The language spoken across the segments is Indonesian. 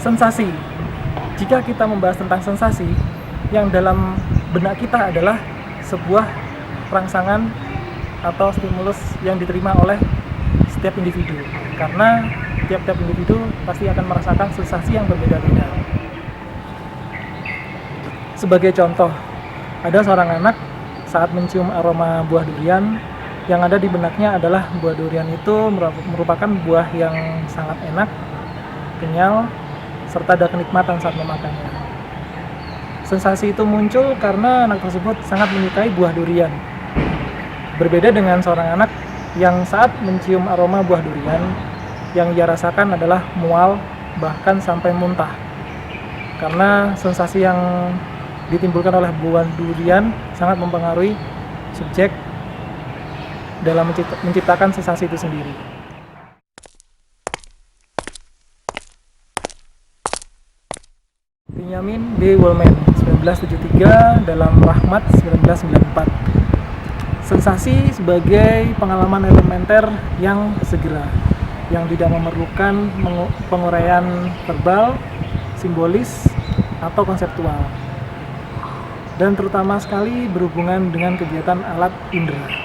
Sensasi. Jika kita membahas tentang sensasi, yang dalam benak kita adalah sebuah rangsangan atau stimulus yang diterima oleh setiap individu. Karena tiap-tiap individu pasti akan merasakan sensasi yang berbeda-beda. Sebagai contoh, ada seorang anak saat mencium aroma buah durian, yang ada di benaknya adalah buah durian itu merupakan buah yang sangat enak, kenyal, serta ada kenikmatan saat memakannya. Sensasi itu muncul karena anak tersebut sangat menyukai buah durian. Berbeda dengan seorang anak yang saat mencium aroma buah durian, yang ia rasakan adalah mual, bahkan sampai muntah. Karena sensasi yang ditimbulkan oleh buah durian sangat mempengaruhi subjek dalam menciptakan sensasi itu sendiri. Benjamin B. Wollman 1973 dalam Rahmat 1994. Sensasi sebagai pengalaman elementer yang segera, yang tidak memerlukan penguraian verbal, simbolis, atau konseptual, dan terutama sekali berhubungan dengan kegiatan alat indera.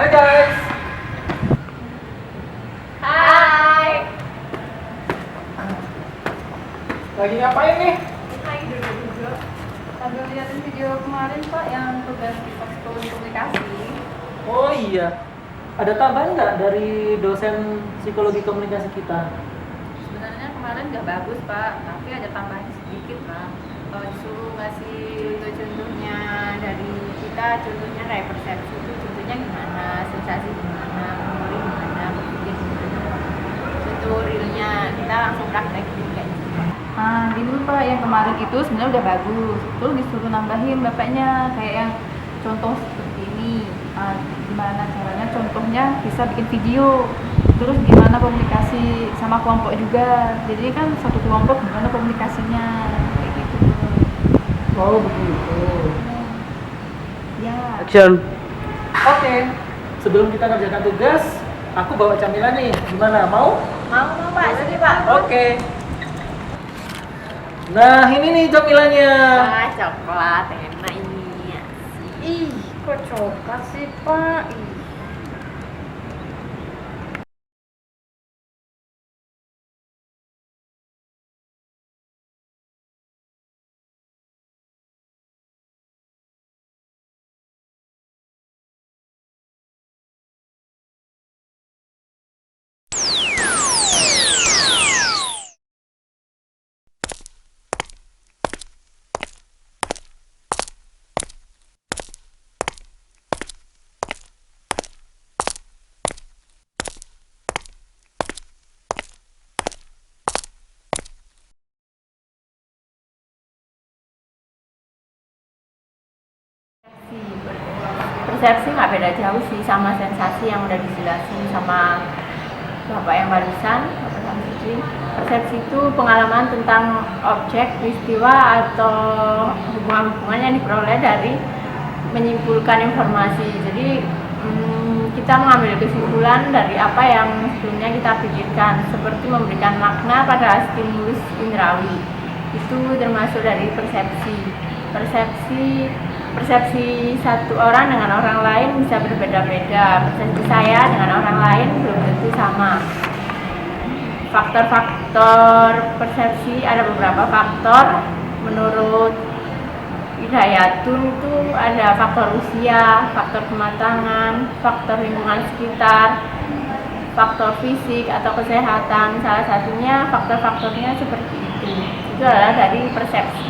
Hai guys. Hai. Lagi ngapain nih? Hai duduk. Sambil liatin video kemarin Pak yang tugas di psikologi komunikasi. Oh iya, ada tambahan nggak dari dosen psikologi komunikasi kita? Sebenarnya kemarin nggak bagus Pak, tapi ada tambahan sedikit Pak. Disuruh ngasih contohnya dari kita, contohnya kayak persepsi itu contohnya gimana, sensasi gimana, memori gimana, berpikir gimana. Contoh realnya kita langsung praktekin kayak gitu. Nah, gini Pak, yang kemarin itu sebenarnya udah bagus. Terus disuruh nambahin bapaknya kayak yang contoh seperti ini. Gimana caranya, contohnya bisa bikin video. Terus gimana komunikasi sama kelompok juga. Jadi kan satu kelompok gimana komunikasinya kayak gitu. Oh begitu. Ya. Action. Oke, sebelum kita kerjakan tugas, aku bawa camilan nih. Gimana? Mau? Mau Pak, sini Pak. Oke. Nah, ini nih camilannya. Coklat enak ini. Ih, kok coklat sih Pak? Ih. Persepsi nggak beda jauh sih sama sensasi yang udah dijelasin sama Bapak yang barusan, Bapak Samsudin. Persepsi itu pengalaman tentang objek, peristiwa, atau hubungan-hubungan yang diperoleh dari menyimpulkan informasi. Jadi kita mengambil kesimpulan dari apa yang sebelumnya kita pikirkan, seperti memberikan makna pada stimulus indrawi. Itu termasuk dari persepsi. Persepsi satu orang dengan orang lain bisa berbeda-beda. Persepsi saya dengan orang lain belum tentu sama. Faktor-faktor persepsi, ada beberapa faktor. Menurut Hidayatun itu ada faktor usia, faktor kematangan, faktor lingkungan sekitar, faktor fisik atau kesehatan. Salah satunya faktor-faktornya seperti itu. Itu adalah dari persepsi.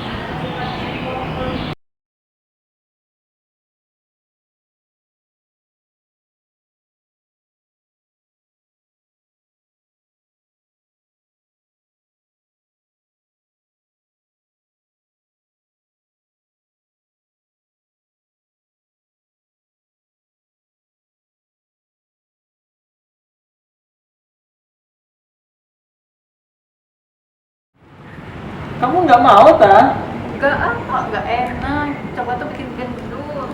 Kamu nggak mau, Ta? Enggak, kok enggak enak. Coba tuh bikin gendut.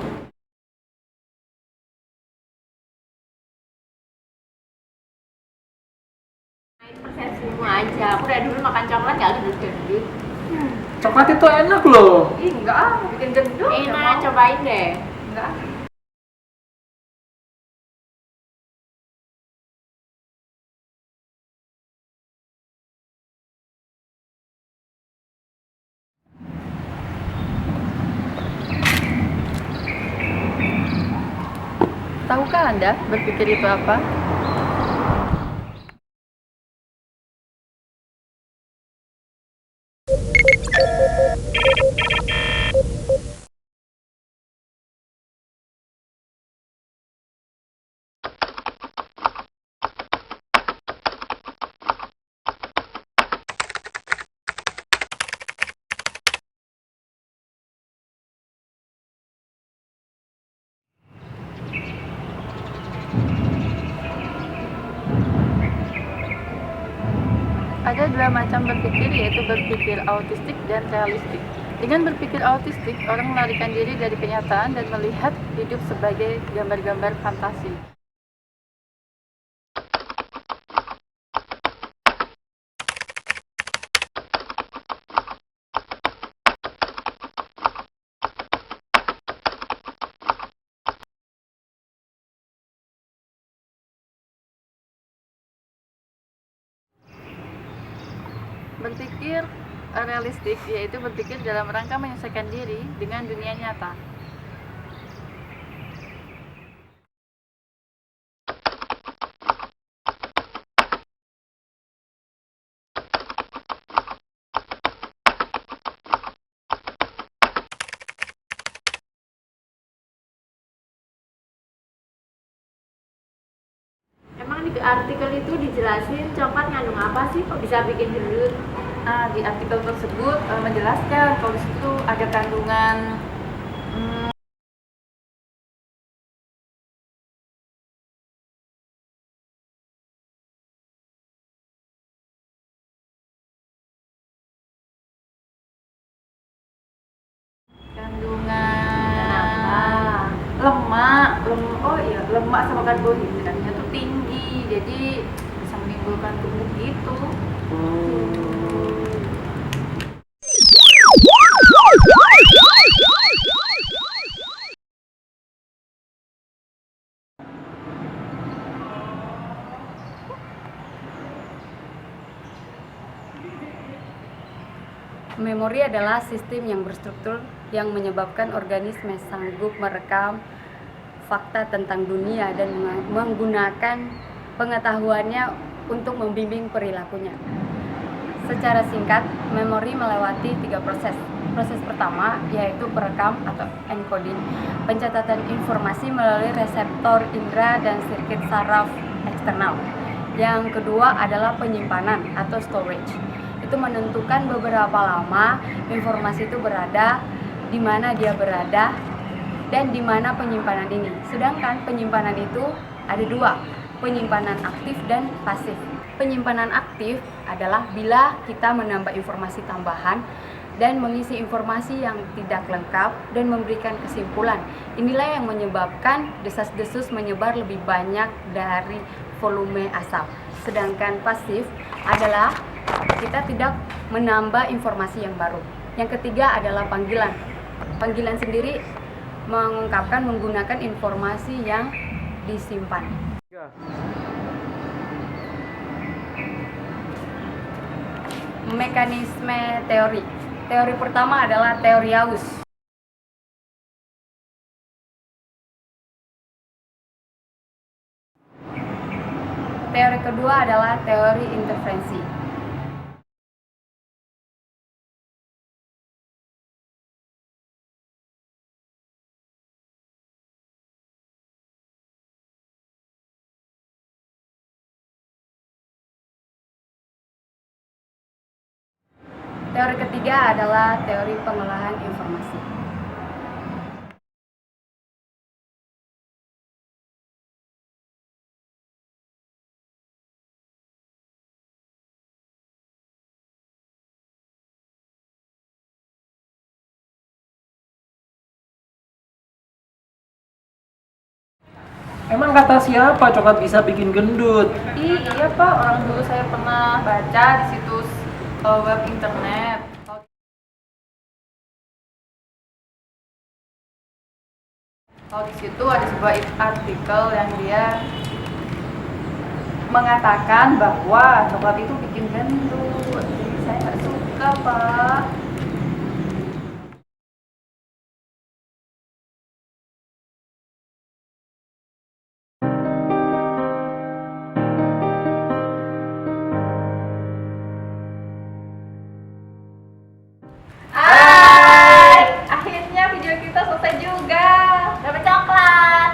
Main persepsimu aja. Aku dari dulu makan coklat nggak gendut-gendut. Coklat itu enak loh. Ih, enggak, bikin gendut. Enak, cobain deh. Enggak. Tahukah Anda berpikir itu apa? Ada dua macam berpikir, yaitu berpikir autistik dan realistik. Dengan berpikir autistik, orang melarikan diri dari kenyataan dan melihat hidup sebagai gambar-gambar fantasi. Berpikir realistik yaitu berpikir dalam rangka menyesuaikan diri dengan dunia nyata. Emang di artikel itu dijelasin coklat ngandung apa sih, kok bisa bikin gendut? Di artikel tersebut menjelaskan kalau di situ ada kandungan kandungan lemak sama karbohidratnya tuh tinggi, jadi bisa menimbulkan gemuk gitu. Memori adalah sistem yang berstruktur yang menyebabkan organisme sanggup merekam fakta tentang dunia dan menggunakan pengetahuannya untuk membimbing perilakunya. Secara singkat, memori melewati 3 proses. Proses pertama yaitu perekam atau encoding, pencatatan informasi melalui reseptor indera dan sirkuit saraf eksternal. Yang kedua adalah penyimpanan atau storage. Itu menentukan beberapa lama informasi itu berada, di mana dia berada, dan di mana penyimpanan ini. Sedangkan penyimpanan itu ada 2, penyimpanan aktif dan pasif. Penyimpanan aktif adalah bila kita menambah informasi tambahan dan mengisi informasi yang tidak lengkap dan memberikan kesimpulan. Inilah yang menyebabkan desas-desus menyebar lebih banyak dari volume asap. Sedangkan pasif adalah kita tidak menambah informasi yang baru. Yang ketiga adalah panggilan. Panggilan sendiri mengungkapkan menggunakan informasi yang disimpan. Mekanisme teori. Teori pertama adalah teori Aus. Teori kedua adalah teori intervensi. Teori ketiga adalah teori pengolahan informasi. Emang kata siapa coklat bisa bikin gendut? Iya Pak, orang dulu saya pernah baca di situs web internet. Kalau di situ ada sebuah artikel yang dia mengatakan bahwa coklat itu bikin gendut. Jadi saya nggak suka Pak. Hai, akhirnya video kita selesai juga. Dapat coklat.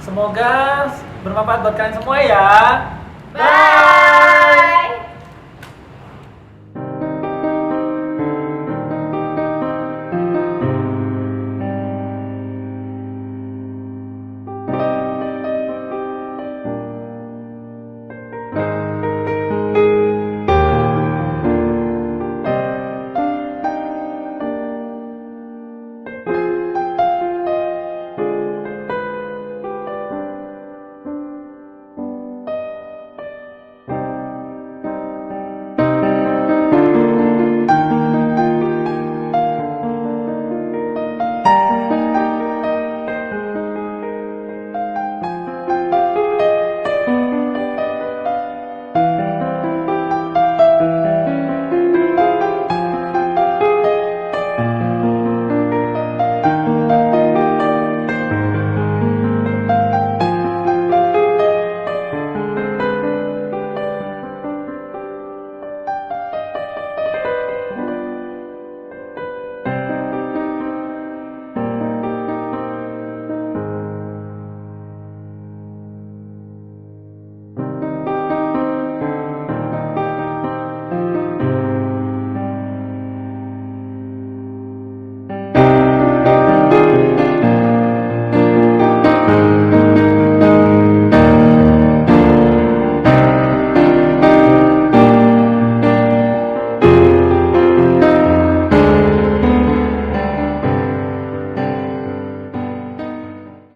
Semoga bermanfaat buat kalian semua ya. Bye.